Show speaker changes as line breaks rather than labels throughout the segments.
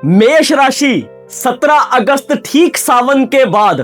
मेष राशि 17 अगस्त ठीक सावन के बाद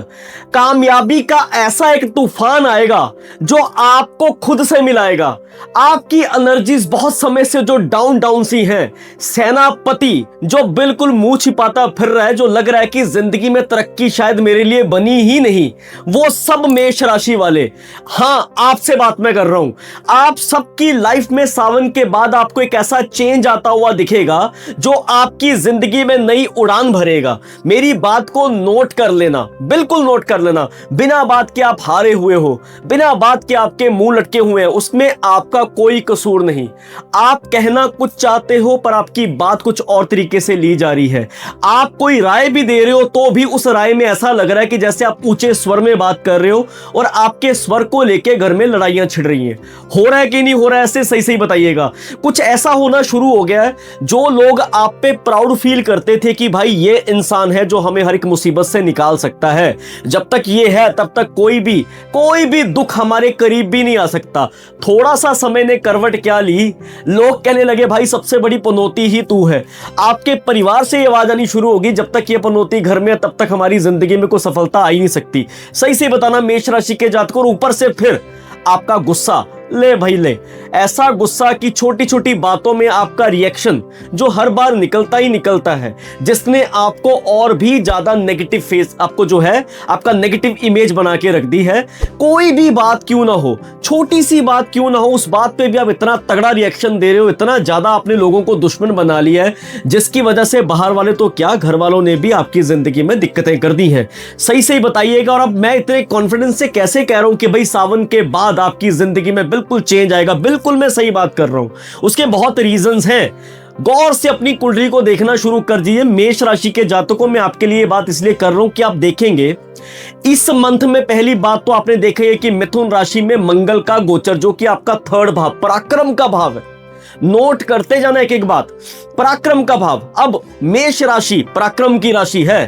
कामयाबी का ऐसा एक तूफान आएगा जो आपको खुद से मिलाएगा। आपकी एनर्जीज बहुत समय से जो डाउन डाउन सी हैं, सेनापति जो बिल्कुल मुंह छिपाता फिर रहा है, जो लग रहा है कि जिंदगी में तरक्की शायद मेरे लिए बनी ही नहीं, वो सब मेष राशि वाले, हाँ आपसे बात मैं कर रहा हूं। आप सबकी लाइफ में सावन के बाद आपको एक ऐसा चेंज आता हुआ दिखेगा जो आपकी जिंदगी में नई उड़ान भरेगा। मेरी बात को नोट कर लेना, बिल्कुल नोट कर लेना। बिना बात के आप हारे हुए हो, बिना बात के आपके मुंह लटके हुए हैं, उसमें आपका कोई कसूर नहीं। आप कहना कुछ चाहते हो पर आपकी बात कुछ और तरीके से ली जा रही है। आप कोई राय भी दे रहे हो तो भी उस राय में ऐसा लग रहा है कि जैसे आप ऊंचे स्वर में बात कर रहे हो और आपके स्वर को लेके घर में लड़ाइयां छिड़ रही हैं। हो रहा है कि नहीं हो रहा है, ऐसे सही सही बताइएगा। कुछ ऐसा होना शुरू हो गया है, जो लोग आप पे प्राउड फील करते थे कि भाई ये इंसान है जो हमें हर एक मुसीबत से निकाल सकता है, जब तक ये है तब तक कोई भी दुख हमारे करीब भी नहीं आ सकता। थोड़ा सा समय ने करवट क्या ली, लोग कहने लगे भाई सबसे बड़ी पनौती ही तू है। आपके परिवार से ये आवाज आनी शुरू होगी, जब तक ये पनौती घर में है तब तक हमारी जिंदगी में कोई सफलता आ ही नहीं सकती। सही से बताना मेष राशि के जातकों, ऊपर से फिर आपका गुस्सा, ले भाई ले, ऐसा गुस्सा कि छोटी छोटी बातों में आपका रिएक्शन जो हर बार निकलता ही निकलता है, जिसने आपको और भी ज्यादा नेगेटिव फेस, आपको जो है आपका नेगेटिव इमेज बना के रख दी है। कोई भी बात क्यों ना हो, छोटी सी बात क्यों ना हो, उस बात पे भी आप इतना तगड़ा रिएक्शन दे रहे हो, इतना ज्यादा आपने लोगों को दुश्मन बना लिया है, जिसकी वजह से बाहर वाले तो क्या, घर वालों ने भी आपकी जिंदगी में दिक्कतें कर दी हैं। सही सही बताइएगा। और अब मैं इतने कॉन्फिडेंस से कैसे कह रहा हूं कि भाई सावन के बाद आपकी जिंदगी में बिल्कुल चेंज आएगा, बिल्कुल मैं सही बात कर रहा हूं। उसके बहुत रीजंस हैं। गौर से अपनी कुंडली को देखना शुरू कर दीजिए। मेष राशि के जातकों में आपके लिए बात इसलिए कर रहा हूं कि आप देखेंगे इस मंथ में पहली बात तो आपने देखा है कि मिथुन राशि में मंगल का गोचर, जो कि आपका थर्ड भाव, पराक्रम का भाव है। नोट करते जाना एक एक बात, पराक्रम का भाव। अब मेष राशि पराक्रम की राशि है।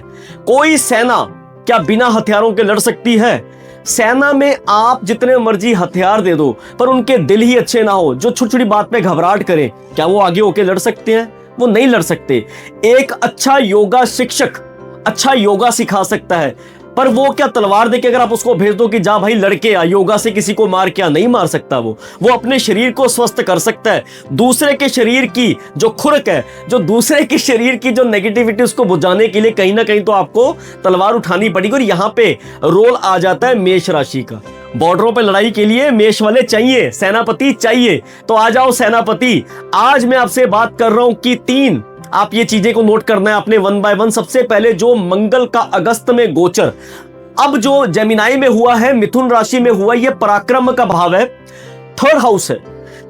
कोई सेना क्या बिना हथियारों के लड़ सकती है? सेना में आप जितने मर्जी हथियार दे दो पर उनके दिल ही अच्छे ना हो, जो छोटी छोटी बात पे घबराहट करें, क्या वो आगे होके लड़ सकते हैं? वो नहीं लड़ सकते। एक अच्छा योगा शिक्षक अच्छा योगा सिखा सकता है, पर वो क्या तलवार देके अगर आप उसको भेज दो कि जा भाई लड़के आ, योगा से किसी को मार, क्या नहीं मार सकता? वो अपने शरीर को स्वस्थ कर सकता है। दूसरे के शरीर की जो खुरक है, जो दूसरे के शरीर की जो नेगेटिविटी, उसको बुझाने के लिए कहीं ना कहीं तो आपको तलवार उठानी पड़ेगी। और यहां पे रोल आ जाता है मेष राशि का। बॉर्डरों पे लड़ाई के लिए मेष वाले चाहिए, सेनापति चाहिए, तो आ जाओ सेनापति। आज मैं आपसे बात कर रहा हूं कि 3 आप ये चीजें को नोट करना है आपने वन बाय वन। सबसे पहले जो मंगल का अगस्त में गोचर अब जो जेमिनाई में हुआ है, मिथुन राशि में हुआ, ये पराक्रम का भाव है, थर्ड हाउस है,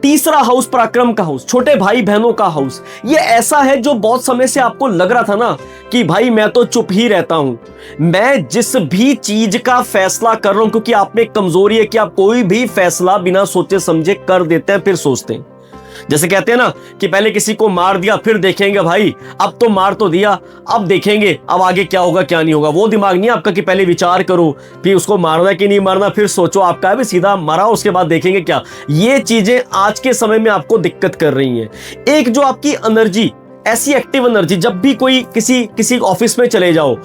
तीसरा हाउस पराक्रम का हाउस, छोटे भाई बहनों का हाउस। ये ऐसा है जो बहुत समय से आपको लग रहा था ना कि भाई मैं तो चुप ही रहता हूं, मैं जिस भी चीज का फैसला कर रहा हूं, क्योंकि आप में कमजोरी है कि आप कोई भी फैसला बिना सोचे समझे कर देते हैं, फिर सोचते हैं। जैसे कहते हैं ना कि पहले किसी को मार दिया फिर देखेंगे, भाई अब तो मार तो दिया, अब देखेंगे अब आगे क्या होगा क्या नहीं होगा। वो दिमाग नहीं आपका कि पहले विचार करो कि उसको मारना कि नहीं मारना, फिर सोचो। आपका है भी सीधा मारा, उसके बाद देखेंगे क्या। ये चीजें आज के समय में आपको दिक्कत कर रही हैं। एक जो आपकी एनर्जी, ऐसी एक्टिव एनर्जी, जब भी कोई किसी ऑफिस में चले जाओ,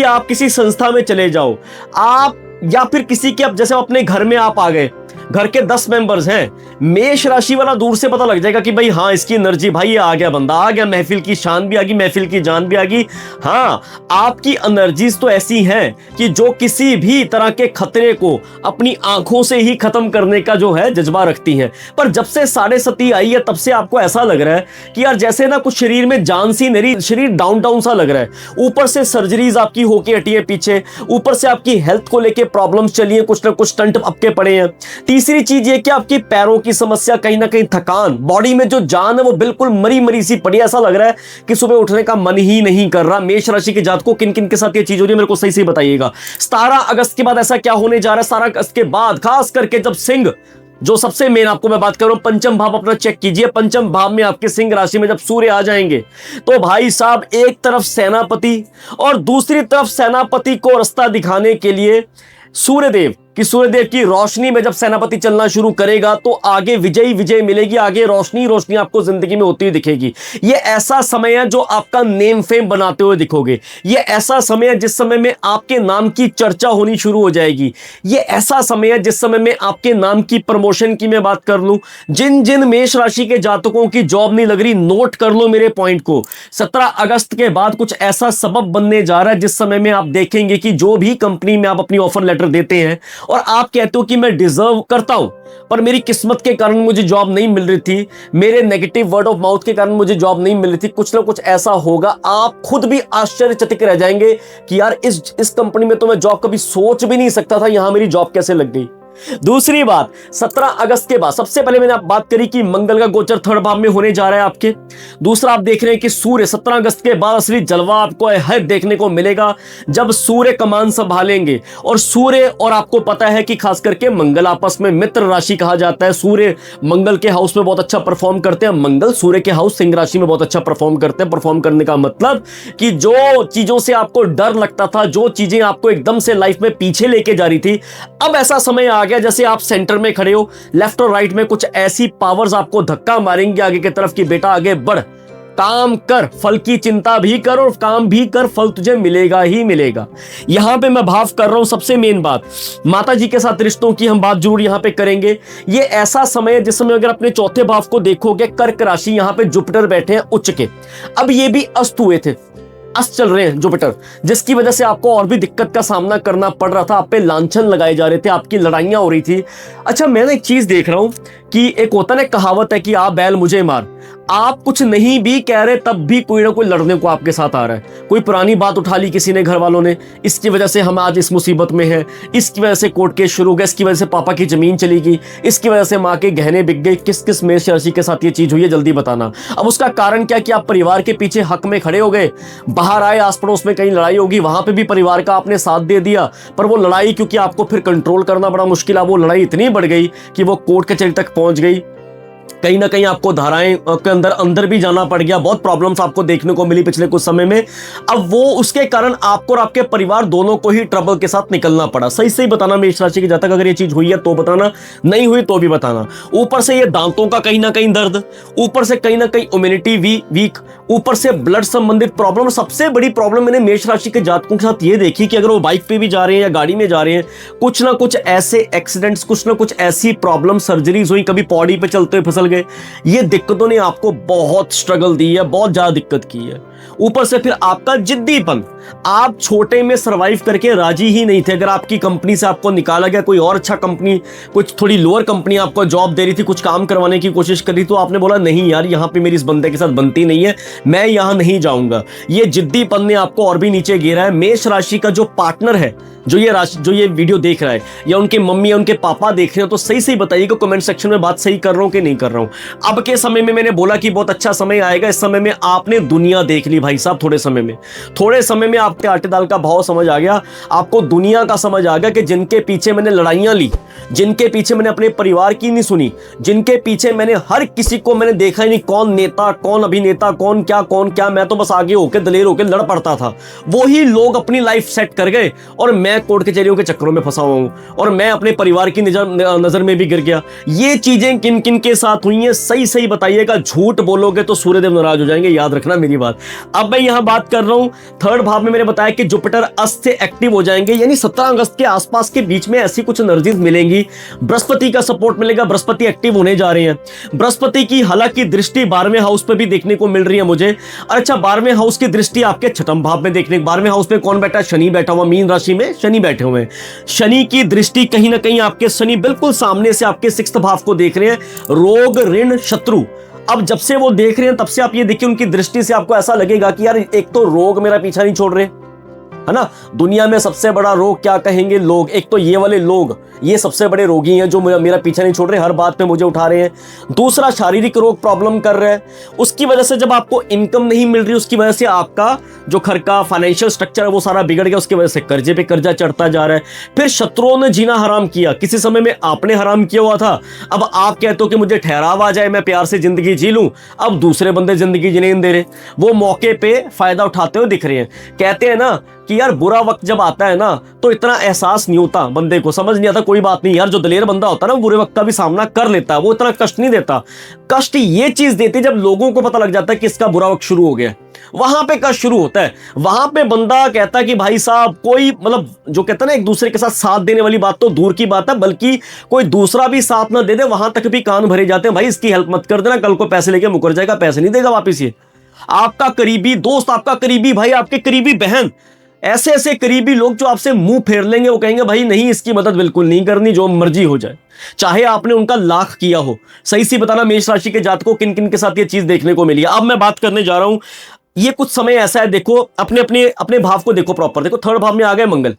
आप किसी संस्था में चले जाओ, आप या फिर किसी के, अब जैसे अपने घर में आप आ गए, घर के 10 मेंबर्स हैं, मेष राशि वाला दूर से पता लग जाएगा कि भाई हाँ इसकी एनर्जी, भाई ये आ गया बंदा, आ गया, महफिल की शान भी आ गई, महफिल की जान भी आ गई। हाँ, आपकी एनर्जीज तो ऐसी हैं कि जो किसी भी तरह के खतरे को अपनी आंखों से ही खत्म करने का जो है जज्बा रखती हैं। पर जब से 7.5 आई है तब से आपको ऐसा लग रहा है कि यार जैसे ना कुछ शरीर में जान सी नहीं, शरीर डाउन डाउन सा लग रहा है। ऊपर से सर्जरीज आपकी होके हटी है पीछे, ऊपर से आपकी हेल्थ को लेके प्रॉब्लम्स चली है, कुछ ना कुछ स्टंट आपके पड़े हैं। तीसरी चीज ये कि आपकी पैरों की समस्या, कहीं ना कहीं थकान, बॉडी में जो जान है वो बिल्कुल मरी मरी सी पड़ी, ऐसा लग रहा है कि सुबह उठने का मन ही नहीं कर रहा। मेष राशि के जातकों किन किन के साथ ये चीज हो रही है मेरे को सही से बताइएगा। 17 अगस्त के बाद ऐसा क्या होने जा रहा है? 17 अगस्त के बाद खास करके जब सिंह, जो सबसे मेन आपको मैं बात कर रहा हूं, पंचम भाव अपना चेक कीजिए। पंचम भाव में आपके सिंह राशि में जब सूर्य आ जाएंगे तो भाई साहब एक तरफ सेनापति और दूसरी तरफ सेनापति को रास्ता दिखाने के लिए सूर्यदेव कि सूर्यदेव की रोशनी में जब सेनापति चलना शुरू करेगा तो आगे विजय विजय मिलेगी, आगे रोशनी रोशनी आपको जिंदगी में होती हुई दिखेगी। ये ऐसा समय है जो आपका नेम फेम बनाते हुए दिखोगे। ये ऐसा समय है जिस समय में आपके नाम की चर्चा होनी शुरू हो जाएगी। ये ऐसा समय है जिस समय में आपके नाम की प्रमोशन की मैं बात कर लूं, जिन जिन मेष राशि के जातकों की जॉब नहीं लग रही, नोट कर लो मेरे पॉइंट को। 17 अगस्त के बाद कुछ ऐसा सबब बनने जा रहा है जिस समय में आप देखेंगे कि जो भी कंपनी में आप अपनी ऑफर लेटर देते हैं और आप कहते हो कि मैं डिजर्व करता हूं, पर मेरी किस्मत के कारण मुझे जॉब नहीं मिल रही थी, मेरे नेगेटिव वर्ड ऑफ माउथ के कारण मुझे जॉब नहीं मिल रही थी, कुछ ना कुछ ऐसा होगा, आप खुद भी आश्चर्यचकित रह जाएंगे कि यार इस कंपनी में तो मैं जॉब कभी सोच भी नहीं सकता था, यहां मेरी जॉब कैसे लग गई। दूसरी बात, 17 अगस्त के बाद सबसे पहले मैंने आप बात करी कि मंगल का गोचर थर्ड भाव में होने जा रहा है आपके। दूसरा आप देख रहे हैं कि सूर्य 17 अगस्त के बाद असली जलवा आपको है देखने को मिलेगा जब सूर्य कमान संभालेंगे। और सूर्य और आपको पता है कि खास करके मंगल आपस में मित्र राशि कहा जाता है। सूर्य मंगल के हाउस में बहुत अच्छा परफॉर्म करते हैं, मंगल सूर्य के हाउस सिंह राशि में बहुत अच्छा परफॉर्म करते हैं। परफॉर्म करने का मतलब कि जो चीजों से आपको डर लगता था, जो चीजें आपको एकदम से लाइफ में पीछे लेके जा रही थी, अब ऐसा समय आ गया जैसे आप सेंटर में खड़े हो, लेफ्ट और राइट में कुछ ऐसी पावर्स आपको धक्का मारेंगे आगे की तरफ कि बेटा आगे बढ़, काम कर, फल की चिंता भी कर और काम भी कर, फल तुझे मिलेगा ही मिलेगा। यहां पे मैं भाव कर रहा हूं, सबसे मेन बात माता जी के साथ रिश्तों की हम बात जरूर यहां पे करेंगे। ये ऐसा समय है जिस समय अगर अपने चौथे भाव को देखोगे, कर्क राशि, यहां पे जुपिटर बैठे हैं उच्च के। अब ये भी अस्त हुए थे, अस्त चल रहे हैं जुपिटर, जिसकी वजह से आपको और भी दिक्कत का सामना करना पड़ रहा था। आप पे लांछन लगाए जा रहे थे, आपकी लड़ाइयां हो रही थी। अच्छा, मैं एक चीज देख रहा हूं कि एक होता ना कहावत है कि आप बैल मुझे मार, आप कुछ नहीं भी कह रहे तब भी कोई ना कोई लड़ने को आपके साथ आ रहा है। कोई पुरानी बात उठा ली किसी ने, घर वालों ने, इसकी वजह से हम आज इस मुसीबत में हैं, इसकी वजह से कोर्ट केस शुरू हो गया, इसकी वजह से पापा की जमीन चली गई, इसकी वजह से माँ के गहने बिक गए। किस किस मेष राशि के साथ ये चीज हुई है जल्दी बताना। अब उसका कारण क्या कि आप परिवार के पीछे हक में खड़े हो गए, बाहर आए आस पड़ोस में कहीं लड़ाई होगी, वहां पर भी परिवार का आपने साथ दे दिया, पर वो लड़ाई क्योंकि आपको फिर कंट्रोल करना बड़ा मुश्किल है, वो लड़ाई इतनी बढ़ गई कि वो कोर्ट कचहरी तक पहुंच गई। कहीं ना कहीं आपको धाराएं के अंदर भी जाना पड़ गया। बहुत प्रॉब्लम्स आपको देखने को मिली पिछले कुछ समय में। अब वो उसके कारण आपको और आपके परिवार दोनों को ही ट्रबल के साथ निकलना पड़ा। सही सही बताना मेष राशि के जातक, अगर ये चीज हुई है तो बताना, नहीं हुई तो भी बताना। ऊपर से ये दांतों का कहीं ना कहीं दर्द, ऊपर से कहीं ना कहीं इम्यूनिटी वीक, ऊपर से ब्लड संबंधित प्रॉब्लम। सबसे बड़ी प्रॉब्लम मैंने मेष राशि के जातकों के साथ ये देखी कि अगर वो बाइक पे भी जा रहे हैं या गाड़ी में जा रहे हैं, कुछ ना कुछ ऐसे एक्सीडेंट्स, कुछ ना कुछ ऐसी प्रॉब्लम, सर्जरीज हुई, कभी पौड़ी पे चलते हुए फिसल गए। ये दिक्कतों ने आपको बहुत स्ट्रगल दी है, बहुत ज्यादा दिक्कत की है। ऊपर से फिर आपका जिद्दीपन, आप छोटे में सरवाइव करके राजी ही नहीं थे। अगर आपकी कंपनी से आपको निकाला गया, कोई और अच्छा कंपनी, कुछ थोड़ी लोअर कंपनी आपको जॉब दे रही थी, कुछ काम करवाने की कोशिश करी, तो आपने बोला नहीं यार, यहां पे मेरी इस बंदे के साथ बनती नहीं है, मैं यहां नहीं जाऊंगा। ये जिद्दीपन ने आपको और भी नीचे गिरा है। मेष राशि का जो पार्टनर है, जो ये वीडियो देख रहा है, या उनके मम्मी या उनके पापा देख रहे हो, तो सही सही बताइएगा कमेंट सेक्शन में, बात सही कर रहा हूं कि नहीं कर रहा हूं। अब के समय में मैंने बोला कि बहुत अच्छा समय आएगा, इस समय में आपने दुनिया देख ली भाई साहब। थोड़े समय में आपके आटे दाल का भाव समझ आ गया, आपको दुनिया का समझ आ गया कि जिनके पीछे मैंने लड़ाइयां ली, जिनके पीछे मैंने अपने परिवार की नहीं सुनी, जिनके पीछे मैंने हर किसी को मैंने देखा ही नहीं, कौन नेता, कौन अभिनेता, कौन क्या, मैं तो बस आगे होकर दलेर होकर लड़ पड़ता था। वही लोग अपनी लाइफ सेट कर गए और मैं कोर्ट कचहरियों के चक्करों में फंसा हुआ हूं, और मैं अपने परिवार की नजर में भी गिर गया। ये चीजें किन किन के साथ हुई हैं, सही सही बताइएगा। झूठ बोलोगे तो सूर्यदेव नाराज हो जाएंगे, याद रखना मेरी बात। अब मैं यहां बात कर रहा हूं थर्ड भाव में, मैंने बताया कि जुपिटर अस्त से एक्टिव हो जाएंगे, यानी 17 अगस्त के आसपास के बीच में ऐसी कुछ एनर्जीज मिलेंगी। बृहस्पति का सपोर्ट मिलेगा, बृहस्पति एक्टिव होने जा रहे हैं। बृहस्पति की हालांकि दृष्टि 12वें हाउस पे भी देखने को मिल रही है मुझे। अच्छा, 12वें हाउस की दृष्टि आपके छठम भाव में देखने, 12वें हाउस में कौन बैठा है? शनि बैठा हुआ, मीन राशि में शनि बैठे हुए हैं। शनि की दृष्टि कहीं ना कहीं आपके, शनि बिल्कुल सामने से आपके 6th भाव को देख रहे हैं, रोग ऋण शत्रु। अब जब से वो देख रहे हैं तब से आप ये देखिए उनकी दृष्टि से आपको ऐसा लगेगा कि यार एक तो रोग मेरा पीछा नहीं छोड़ रहे, है ना। दुनिया में सबसे बड़ा रोग क्या कहेंगे लोग? एक तो ये वाले लोग, ये सबसे बड़े रोगी हैं जो मेरा पीछा नहीं छोड़ रहे, हर बात पे मुझे उठा रहे हैं। दूसरा, शारीरिक रोग प्रॉब्लम कर रहे हैं, उसकी वजह से जब आपको इनकम नहीं मिल रही, उसकी वजह से आपका जो घर का फाइनेंशियल स्ट्रक्चर है वो सारा बिगड़ गया, उसकी वजह से कर्जे पे कर्जा चढ़ता जा रहा है। फिर शत्रुओं ने जीना हराम किया, किसी समय में आपने हराम किया हुआ था, अब आप कहते हो कि मुझे ठहराव आ जाए, मैं प्यार से जिंदगी जी लूं, अब दूसरे बंदे जिंदगी जीने नहीं दे रहे, वो मौके पे फायदा उठाते हुए दिख रहे हैं। कहते हैं ना कि कि यार बुरा वक्त जब आता है ना तो इतना एहसास नहीं होता, बंदे को समझ नहीं आता, कोई बात नहीं यार, जो दलेर बंदा होता है ना वो बुरे वक्त का भी सामना कर लेता है, वो इतना कष्ट नहीं देता। कष्ट ये चीज देती जब लोगों को पता लग जाता है कि इसका बुरा वक्त शुरू हो गया, वहां पे कष्ट शुरू होता है। वहां पे बंदा कहता है कि भाई साहब कोई मतलब जो कहता है ना एक दूसरे के साथ साथ देने वाली बात तो दूर की बात है, बल्कि कोई दूसरा भी साथ ना दे दे, वहां तक भी कान भरे जाते हैं, भाई इसकी हेल्प मत कर देना, कल को पैसे लेके मुकर जाएगा, पैसे नहीं देगा वापिस ये। आपका करीबी दोस्त, आपका करीबी भाई, आपके करीबी बहन, ऐसे ऐसे करीबी लोग जो आपसे मुंह फेर लेंगे, वो कहेंगे भाई नहीं इसकी मदद बिल्कुल नहीं करनी, जो मर्जी हो जाए, चाहे आपने उनका लाख किया हो। सही सी बताना मेष राशि के जातकों किन किन के साथ ये चीज देखने को मिली है। अब मैं बात करने जा रहा हूं, ये कुछ समय ऐसा है, देखो अपने अपने अपने भाव को देखो प्रॉपर, देखो थर्ड भाव में आ गए मंगल,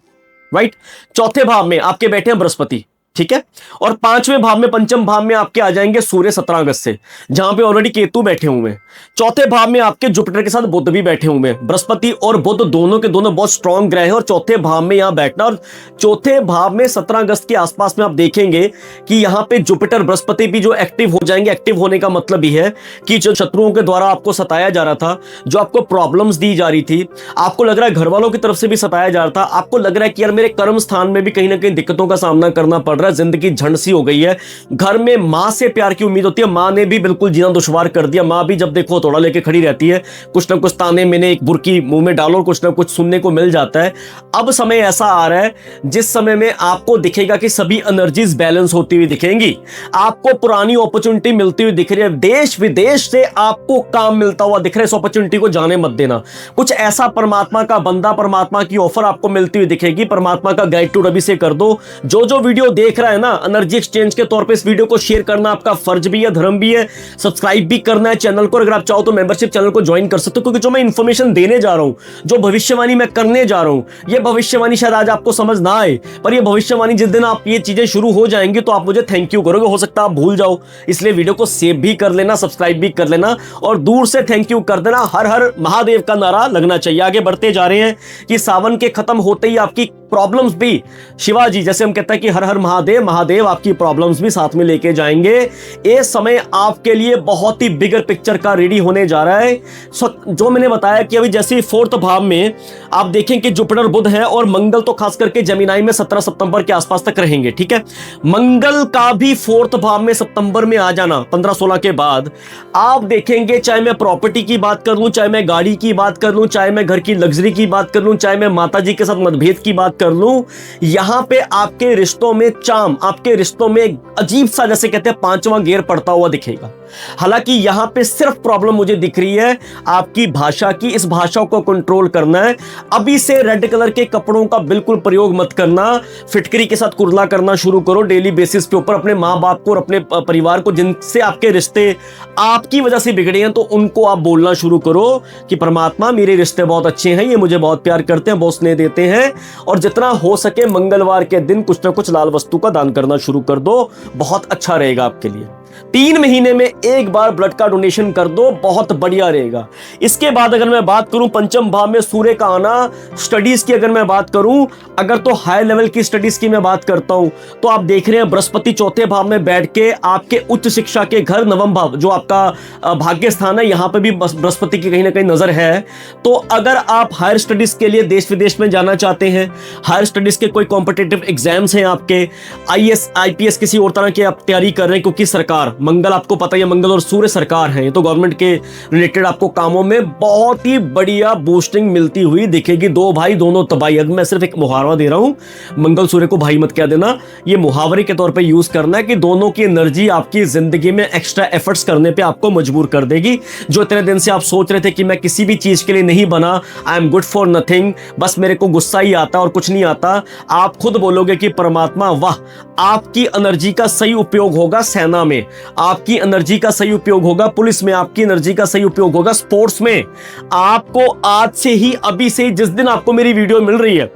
राइट, चौथे भाव में आपके बैठे हैं बृहस्पति, ठीक है, और पांचवें भाव में पंचम भाव में आपके आ जाएंगे सूर्य 17 अगस्त से, जहां पे ऑलरेडी केतु बैठे हुए हैं। चौथे भाव में आपके जुपिटर के साथ बुध भी बैठे हुए हैं। बृहस्पति और बुध दोनों के दोनों बहुत स्ट्रांग ग्रह हैं और चौथे भाव में यहां बैठना, और चौथे भाव में 17 अगस्त के आसपास में आप देखेंगे कि यहां पे जुपिटर बृहस्पति भी जो एक्टिव हो जाएंगे। एक्टिव होने का मतलब ही है कि जो शत्रुओं के द्वारा आपको सताया जा रहा था, जो आपको प्रॉब्लम्स दी जा रही थी, आपको लग रहा है घर वालों की तरफ से भी सताया जा रहा था, आपको लग रहा है कि यार मेरे कर्म स्थान में भी कहीं ना कहीं दिक्कतों का सामना करना पड़ रहा है, जिंदगी झंड सी हो गई है, घर में मां से प्यार की उम्मीद होती है, मां ने भी बिल्कुल जीना दुश्वार कर दिया, मां भी जब देखो थोड़ा लेके खड़ी रहती है, कुछ ना कुछ ताने मैंने एक बुरकी मुंह में डालो, कुछ ना कुछ सुनने को मिल जाता है। अब समय ऐसा आ रहा है जिस समय में आपको दिखेगा कि सभी एनर्जीज बैलेंस होती हुई दिखेंगी, आपको पुरानी अपॉर्चुनिटी मिलती हुई दिख रही है, देश विदेश से आपको काम मिलता हुआ दिख रहा है, इस अपॉर्चुनिटी को जाने मत देना। कुछ ऐसा परमात्मा का बंदा, परमात्मा की ऑफर आपको मिलती हुई दिखेगी, परमात्मा का गाइड टू रवि से कर दो। जो वीडियो देख रहा है ना, एनर्जी एक्सचेंज के तौर पे इस वीडियो को शेयर करना आपका फर्ज भी है, धर्म भी है, सब्सक्राइब भी करना है चैनल को, अगर आप चाहो तो मेंबरशिप चैनल को ज्वाइन कर सकते हो, क्योंकि जो मैं इंफॉर्मेशन देने जा रहा हूं, जो भविष्यवाणी मैं करने जा रहा हूं, ये भविष्यवाणी शायद आज आपको समझ ना आए, पर ये भविष्यवाणी जिस दिन आप ये चीजें शुरू हो जाएंगी तो आप मुझे थैंक यू करोगे, हो सकता है आप भूल जाओ, इसलिए वीडियो को सेव भी कर लेना, सब्सक्राइब भी कर लेना और दूर से थैंक यू कर देना। हर हर महादेव का नारा लगना चाहिए। आगे बढ़ते जा रहे हैं कि सावन के खत्म होते ही आपकी प्रॉब्लम्स भी, शिवाजी जैसे हम कहते हैं कि हर हर महादेव, महादेव आपकी प्रॉब्लम्स भी साथ में लेके जाएंगे। ये समय आपके लिए बहुत ही बिगर पिक्चर का रेडी होने जा रहा है। जो मैंने बताया कि अभी जैसे फोर्थ भाव में आप देखें कि जुपिटर बुध है और मंगल तो खास करके जेमिनाई में 17 सितंबर के आसपास तक रहेंगे, ठीक है। मंगल का भी फोर्थ भाव में सितंबर में आ जाना 15-16 के बाद आप देखेंगे, चाहे मैं प्रॉपर्टी की बात कर लूं, चाहे मैं गाड़ी की बात कर लूं, चाहे मैं घर की लग्जरी की बात कर लूं, चाहे मैं माताजी के साथ मतभेद की बात कर लूं, यहां पे आपके रिश्तों में चाम, आपके रिश्तों में अजीब सा जैसे कहते हैं 5वां गियर पड़ता हुआ दिखेगा। हालांकि यहां पे सिर्फ प्रॉब्लम मुझे दिख रही है आपकी भाषा की, इस भाषा को कंट्रोल करना है। अभी से रेड कलर के कपड़ों का बिल्कुल प्रयोग मत करना, फिटकरी के साथ कुर्ला करना शुरू करो डेली बेसिस पे ऊपर, अपने मां बाप को और अपने परिवार को जिनसे आपके रिश्ते आपकी वजह से बिगड़े हैं तो उनको आप बोलना शुरू करो कि परमात्मा मेरे रिश्ते बहुत अच्छे हैं, ये मुझे बहुत प्यार करते हैं, बहुत स्नेह देते हैं, और जितना हो सके मंगलवार के दिन कुछ ना कुछ लाल वस्तु का दान करना शुरू कर दो, बहुत अच्छा रहेगा आपके लिए। 3 महीने में एक बार ब्लड का डोनेशन कर दो, बहुत बढ़िया रहेगा। इसके बाद अगर मैं बात करूं पंचम भाव में सूर्य का आना, स्टडीज की अगर मैं बात करूं, अगर तो हाई लेवल की स्टडीज की मैं बात करता हूं तो आप देख रहे हैं बृहस्पति चौथे भाव में बैठ के आपके उच्च शिक्षा के घर, नवम भाव जो आपका भाग्य स्थान है, यहां पर भी बृहस्पति की कहीं ना कहीं नजर है। तो अगर आप हायर स्टडीज के लिए देश विदेश में जाना चाहते हैं, हायर स्टडीज के कोई कॉम्पिटिटिव एग्जाम्स हैं आपके, IAS IPS किसी और तरह की आप तैयारी कर रहे हैं, क्योंकि सरकार मंगल आपको पता है मंगल और सूर्य सरकार है, तो गवर्नमेंट के रिलेटेड आपको कामों में बहुत ही बढ़िया बूस्टिंग मिलती हुई दिखेगी। 2 भाई दोनों तबाही। मैं सिर्फ एक मुहावरा दे रहा हूं, मंगल सूर्य को भाई मत कह देना, ये मुहावरे के तौर पे यूज करना है कि दोनों की एनर्जी आपकी जिंदगी में एक्स्ट्रा एफर्ट्स करने पे आपको मजबूर कर देगी। जो इतने दिन से आप सोच रहे थे कि मैं किसी भी चीज के लिए नहीं बना, I am good for nothing, बस मेरे को गुस्सा ही आता और कुछ नहीं आता, आप खुद बोलोगे कि परमात्मा वाह, आपकी एनर्जी का सही उपयोग होगा सेना में, आपकी एनर्जी का सही उपयोग होगा पुलिस में, आपकी एनर्जी का सही उपयोग होगा स्पोर्ट्स में। आपको आज से ही, अभी से, जिस दिन आपको मेरी वीडियो मिल रही है,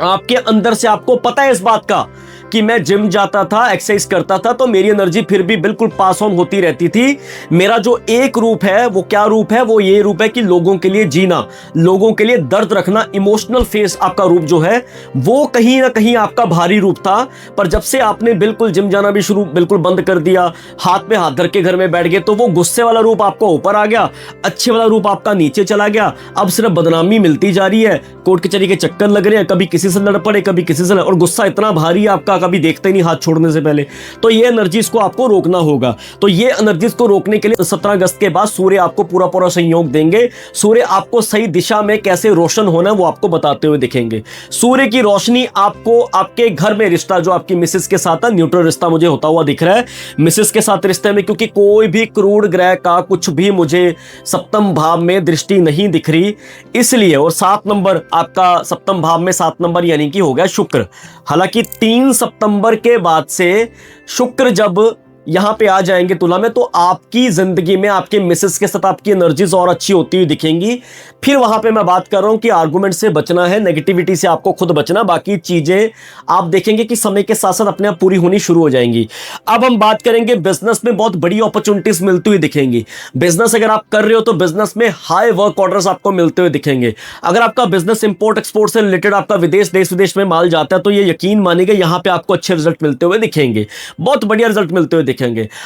आपके अंदर से आपको पता है इस बात का कि मैं जिम जाता था, एक्सरसाइज करता था, तो मेरी एनर्जी फिर भी बिल्कुल पास ऑन होती रहती थी। मेरा जो एक रूप है वो क्या रूप है? वो ये रूप है कि लोगों के लिए जीना, लोगों के लिए दर्द रखना। इमोशनल फेस आपका रूप जो है वो कहीं ना कहीं आपका भारी रूप था। पर जब से आपने बिल्कुल जिम जाना भी शुरू बिल्कुल बंद कर दिया, हाथ में हाथ धर के घर में बैठ गए, तो वो गुस्से वाला रूप आपका ऊपर आ गया, अच्छे वाला रूप आपका नीचे चला गया। अब सिर्फ बदनामी मिलती जा रही है, कोर्ट कचहरी के चक्कर लग रहे हैं, कभी किसी से लड़ पड़े, कभी किसी से और गुस्सा इतना भारी है आपका, कभी देखते ही नहीं हाथ छोड़ने से पहले। तो ये एनर्जीज को आपको रोकना होगा। तो ये एनर्जीज को रोकने के लिए 17 अगस्त के बाद सूर्य आपको पूरा पूरा सहयोग देंगे। सूर्य आपको सही दिशा में कैसे रोशन होना है वो आपको बताते हुए दिखेंगे। सूर्य की रोशनी आपको आपके घर में रिश्ता जो आपकी मिसेस के साथ है, न्यूट्रल रिश्ता मुझे होता हुआ दिख रहा है मिसेस के साथ रिश्ते में, क्योंकि कोई भी क्रूर ग्रह का कुछ भी मुझे सप्तम भाव में दृष्टि नहीं दिख रही, इसलिए। और 7 नंबर आपका सप्तम भाव में 7 नंबर यानी कि हो गया शुक्र। हालांकि 3 सितंबर के बाद से शुक्र जब यहां पे आ जाएंगे तुला में, तो आपकी जिंदगी में आपके मिसेस के साथ आपकी एनर्जीज और अच्छी होती हुई दिखेंगी। फिर वहां पे मैं बात कर रहा हूं कि आर्गुमेंट से बचना है, नेगेटिविटी से आपको खुद बचना, बाकी चीजें आप देखेंगे कि समय के साथ साथ अपने आप पूरी होनी शुरू हो जाएंगी। अब हम बात करेंगे बिजनेस में बहुत बड़ी अपॉर्चुनिटीज मिलती हुई दिखेंगी। बिजनेस अगर आप कर रहे हो तो बिजनेस में हाई वर्क ऑर्डर्स आपको मिलते हुए दिखेंगे। अगर आपका बिजनेस इंपोर्ट एक्सपोर्ट से रिलेटेड आपका विदेश देश विदेश में माल जाता है, तो ये यकीन मानिएगा यहां पे आपको अच्छे रिजल्ट मिलते हुए दिखेंगे, बहुत बढ़िया रिजल्ट मिलते हुए दिखेंगे।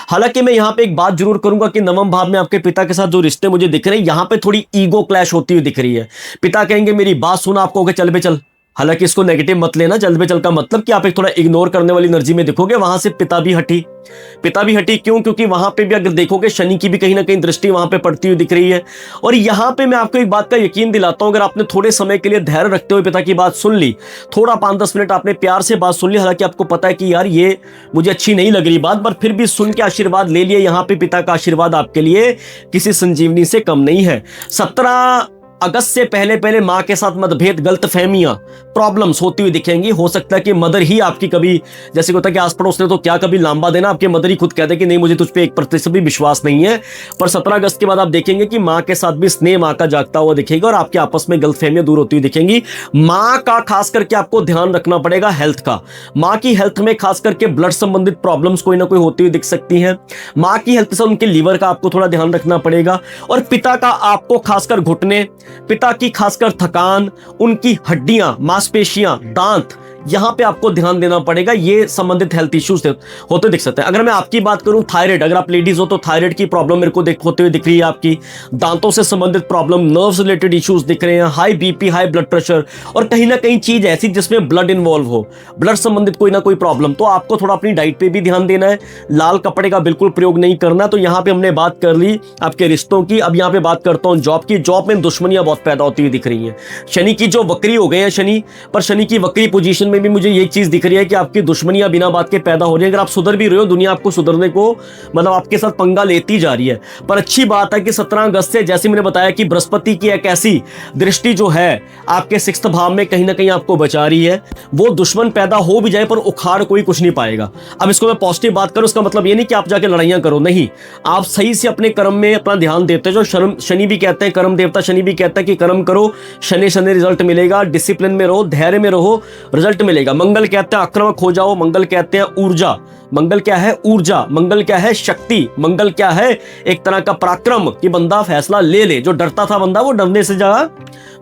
हालांकि मैं यहां पे एक बात जरूर करूंगा कि नवम भाव में आपके पिता के साथ जो रिश्ते मुझे दिख रहे हैं, यहां पे थोड़ी ईगो क्लैश होती हुई दिख रही है। पिता कहेंगे मेरी बात सुना, आपको कहोगे चल बे चल। हालांकि इसको नेगेटिव मत लेना, जल्द बे चल का मतलब कि आप एक थोड़ा इग्नोर करने वाली एनर्जी में दिखोगे। वहां से पिता भी हटी क्यों? क्योंकि वहां पे भी अगर देखोगे शनि की भी कहीं ना कहीं दृष्टि वहां पे पड़ती हुई दिख रही है। और यहां पे मैं आपको एक बात का यकीन दिलाता हूं, अगर आपने थोड़े समय के लिए धैर्य रखते हुए पिता की बात सुन ली, थोड़ा 5-10 मिनट आपने प्यार से बात सुन ली, हालांकि आपको पता है कि यार ये मुझे अच्छी नहीं लग रही बात, पर फिर भी सुन के आशीर्वाद ले लिए, यहां पे पिता का आशीर्वाद आपके लिए किसी संजीवनी से कम नहीं है। 17 अगस्त से पहले पहले मां के साथ मतभेद, गलतफहमियां, प्रॉब्लम्स होती हुई दिखेंगी। हो सकता है कि मदर ही आपकी कभी, जैसे होता है कि आस पड़ोस ने तो क्या कभी लांबा देना, आपके मदर ही खुद कहते हैं कि नहीं मुझे तुझ पे 1% भी विश्वास नहीं है। पर 17 अगस्त के बाद आप देखेंगे कि मां के साथ भी स्नेह मां का जागता हुआ दिखेगा और आपके आपस में गलतफहमियां दूर होती हुई दिखेंगी। मां का खास करके आपको ध्यान रखना पड़ेगा हेल्थ का। मां की हेल्थ में खास करके ब्लड संबंधित प्रॉब्लम्स कोई ना कोई होती हुई दिख सकती हैं। मां की हेल्थ से उनके लीवर का आपको थोड़ा ध्यान रखना पड़ेगा। और पिता का आपको खासकर घुटने, पिता की खासकर थकान, उनकी हड्डियां, मांसपेशियां, दांत, यहां पे आपको ध्यान देना पड़ेगा। ये संबंधित हेल्थ इश्यूज होते दिख सकते हैं। अगर मैं आपकी बात करूं थायराइड, अगर आप लेडीज हो तो थायराइड की प्रॉब्लम मेरे को होते हुए दिख रही है आपकी। दांतों से संबंधित प्रॉब्लम, नर्व्स रिलेटेड इश्यूज दिख रहे हैं, high BP, high blood pressure, और कहीं ना कहीं चीज ऐसी जिसमें ब्लड इन्वॉल्व हो, ब्लड संबंधित कोई ना कोई प्रॉब्लम, तो आपको थोड़ा अपनी डाइट पे भी ध्यान देना है। लाल कपड़े का बिल्कुल प्रयोग नहीं करना। तो यहां पे हमने बात कर ली आपके रिश्तों की। अब यहां पे बात करता हूं जॉब की। जॉब में दुश्मनियां बहुत पैदा होती हुई दिख रही है। शनि की जो वक्री हो गए हैं शनि, पर शनि की वक्री पोजीशन में भी मुझे एक चीज दिख रही है कि आपकी दुश्मनियां बिना बात के पैदा हो रही है। अगर आप सुधर भी रहे हो, दुनिया आपको सुधरने को मतलब आपके साथ पंगा लेती जा रही है। पर अच्छी बात है कि 17 अगस्त से, जैसे मैंने बताया कि बृहस्पति की एक ऐसी दृष्टि जो है आपके 6th भाव में कहीं ना कहीं आपको बचा रही है। वो दुश्मन पैदा हो भी जाए पर उखाड़ कोई कुछ नहीं पाएगा। अब इसको मैं पॉजिटिव बात करूं, उसका मतलब ये नहीं कि आप जाके लड़ाइयां करो, नहीं, आप सही से अपने कर्म में अपना ध्यान देते हो। जो शनि भी कहते हैं, कर्म देवता शनि भी कहता है कि कर्म करो, शनि शनि रिजल्ट मिलेगा। डिसिप्लिन में रहो, धैर्य में रहो, रिजल्ट मिलेगा। मंगल कहते हैं आक्रामक हो जाओ, मंगल कहते हैं ऊर्जा। मंगल क्या है? ऊर्जा। मंगल क्या है? शक्ति। मंगल क्या है? एक तरह का पराक्रम कि बंदा फैसला ले ले। जो डरता था बंदा, वो डरने से ज्यादा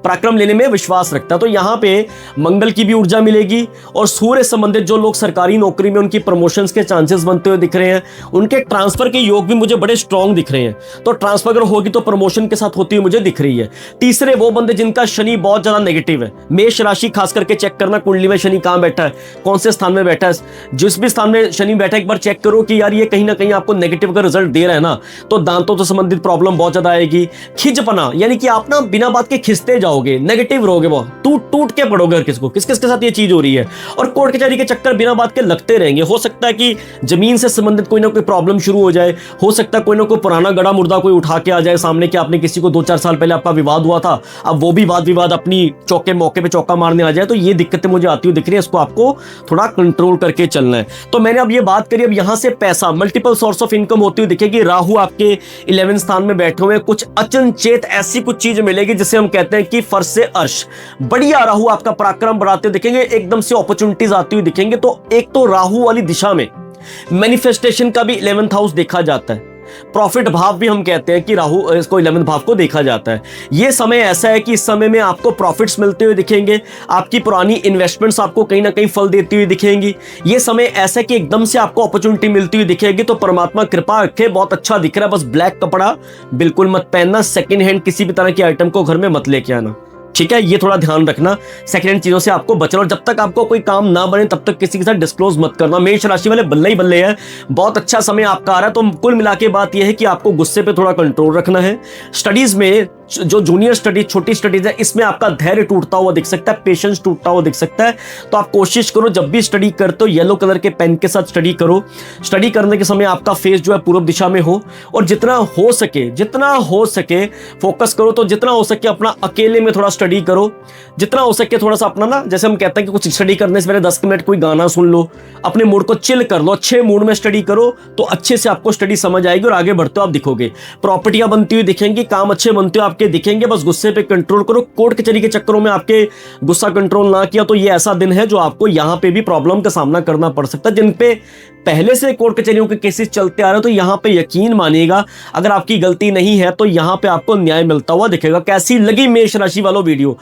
पराक्रम लेने में विश्वास रखता। तो यहां पे मंगल की भी ऊर्जा मिलेगी। और सूर्य संबंधित जो लोग सरकारी नौकरी में, उनकी प्रमोशंस के चांसेस बनते हुए दिख रहे हैं। उनके ट्रांसफर के योग भी मुझे बड़े स्ट्रांग दिख रहे हैं। तो ट्रांसफर अगर होगी तो प्रमोशन के साथ होती हुई मुझे दिख रही है। तीसरे वो बंदे जिनका शनि बहुत ज्यादा नेगेटिव है। मेष राशि खास करके चेक करना कुंडली में शनि कहां बैठा है, कौन से स्थान में बैठा है। जिस भी स्थान में शनि बैठा है एक बार चेक करो कि यार ये कहीं ना कहीं आपको नेगेटिव का रिजल्ट दे रहा है ना, तो दांतों से संबंधित प्रॉब्लम बहुत ज्यादा आएगी। खिंचपना, यानी कि आप ना बिना बात के खिंचते जाओगे, नेगेटिव रहोगे, बहुत टूट टूट के पड़ोगे। हर किसको किस किस के साथ ये चीज हो रही है। और कोर्ट कचहरी के चक्कर बिना बात के लगते रहेंगे। हो सकता है कि जमीन से संबंधित कोई ना कोई प्रॉब्लम शुरू हो जाए। हो सकता है कोई ना कोई पुराना गड़ा मुर्दा कोई उठा के आ जाए सामने कि आपने किसी को 2-4 साल पहले आपका विवाद हुआ था, अब वो भी वाद विवाद अपनी चौके मौके पे चौका मारने आ जाए। तो ये दिक्कतें मुझे आती हुई दिख रही है, इसको आपको थोड़ा कंट्रोल करके चलना है। तो मैंने अब ये बात करी, अब यहां से पैसा, मल्टीपल सोर्स ऑफ इनकम होती हुई दिखेगी। राहु आपके 11वें स्थान में बैठे हुए, कुछ अचनचेत ऐसी कुछ चीज मिलेगी जिसे हम कहते हैं कि फर्श से अर्श। बढ़िया राहु आपका पराक्रम बढ़ाते हुए दिखेंगे, एकदम से अपॉर्चुनिटीज आती हुई दिखेंगे। तो एक तो राहु वाली दिशा में मैनिफेस्टेशन का भी 11th हाउस देखा जाता है, प्रॉफिट भाव भी हम कहते हैं कि राहु इसको 11th भाव को देखा जाता है। ये समय ऐसा है कि इस समय में आपको प्रॉफिट्स मिलते हुए दिखेंगे, आपकी पुरानी इन्वेस्टमेंट्स आपको कहीं ना कहीं फल देती हुई दिखेंगी। ये समय ऐसा है कि एकदम से आपको अपॉर्चुनिटी मिलती हुई दिखेगी। तो परमात्मा कृपा रखे, बहुत अच्छा दिख रहा है। बस ब्लैक कपड़ा बिल्कुल मत पहनना, सेकेंड हैंड किसी भी तरह की आइटम को घर में मत लेके आना, ठीक है, ये थोड़ा ध्यान रखना। सेकंड हैंड चीजों से आपको बचना, और जब तक आपको कोई काम ना बने तब तक किसी के साथ डिस्क्लोज मत करना। मेष राशि वाले बल्ले ही बल्ले हैं, बहुत अच्छा समय आपका आ रहा है। तो कुल मिला के बात यह है कि आपको गुस्से पे थोड़ा कंट्रोल रखना है। स्टडीज में जो जूनियर स्टडीज, छोटी स्टडीज है, इसमें आपका धैर्य टूटता हुआ दिख सकता है, पेशेंस टूटता हुआ दिख सकता है। तो आप कोशिश करो जब भी स्टडी करते हो येलो कलर के पेन के साथ स्टडी करो। स्टडी करने के समय आपका फेस जो है पूर्व दिशा में हो, और जितना हो सके फोकस करो। तो जितना हो सके अपना अकेले में थोड़ा स्टडी करो, जितना हो सके थोड़ा सा अपना ना, जैसे हम कहते हैं कि कुछ स्टडी करने से पहले 10 मिनट कोई गाना सुन लो, अपने मूड को चिल कर लो, अच्छे मूड में स्टडी करो, तो अच्छे से आपको स्टडी समझ आएगी और आगे बढ़ते हो आप दिखोगे। प्रॉपर्टियां बनती हुई दिखेंगी, काम अच्छे बनते हो आपके दिखेंगे। बस गुस्से पे कंट्रोल करो, कोर्ट कचहरी के चक्करों में आपके गुस्सा कंट्रोल ना किया तो ये ऐसा दिन है जो आपको यहां पे भी प्रॉब्लम का सामना करना पड़ सकता है। जिन पे पहले से कोर्ट कचहरियों के केसेस चलते आ रहे हैं, तो यहां पे यकीन मानिएगा अगर आपकी गलती नहीं है तो यहां पे आपको न्याय मिलता हुआ दिखेगा। कैसी लगी मेष राशि वालों वीडियो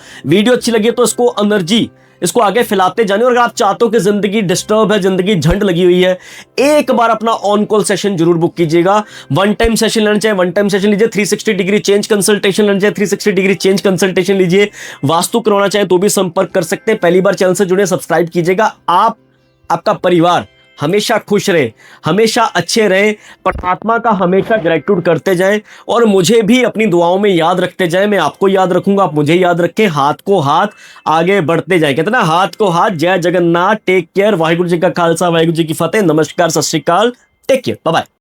अच्छी लगी तो इसको एनर्जी, इसको आगे फैलाते जाने। और अगर आप चाहते हो कि जिंदगी डिस्टर्ब है, जिंदगी झंड लगी हुई है, एक बार अपना ऑन कॉल सेशन जरूर बुक कीजिएगा। वन टाइम सेशन लेना चाहे वन टाइम सेशन लीजिए, 360 डिग्री चेंज कंसल्टेशन लेना चाहे 360 डिग्री चेंज कंसल्टेशन लीजिए, वास्तु करवाना चाहे तो भी संपर्क कर सकते हैं। पहली बार चैनल से जुड़े, सब्सक्राइब कीजिएगा। आपका परिवार हमेशा खुश रहे, हमेशा अच्छे रहे, परमात्मा का हमेशा ग्रेटिट्यूड करते जाएं और मुझे भी अपनी दुआओं में याद रखते जाएं। मैं आपको याद रखूंगा, आप मुझे याद रखें। हाथ को हाथ आगे बढ़ते जाएं, कहते ना हाथ को हाथ। जय जगन्नाथ, टेक केयर, वाहिगुरु जी का खालसा वाहिगुरु जी की फतेह। नमस्कार, सत श्री अकाल, टेक केयर, बाय बाय।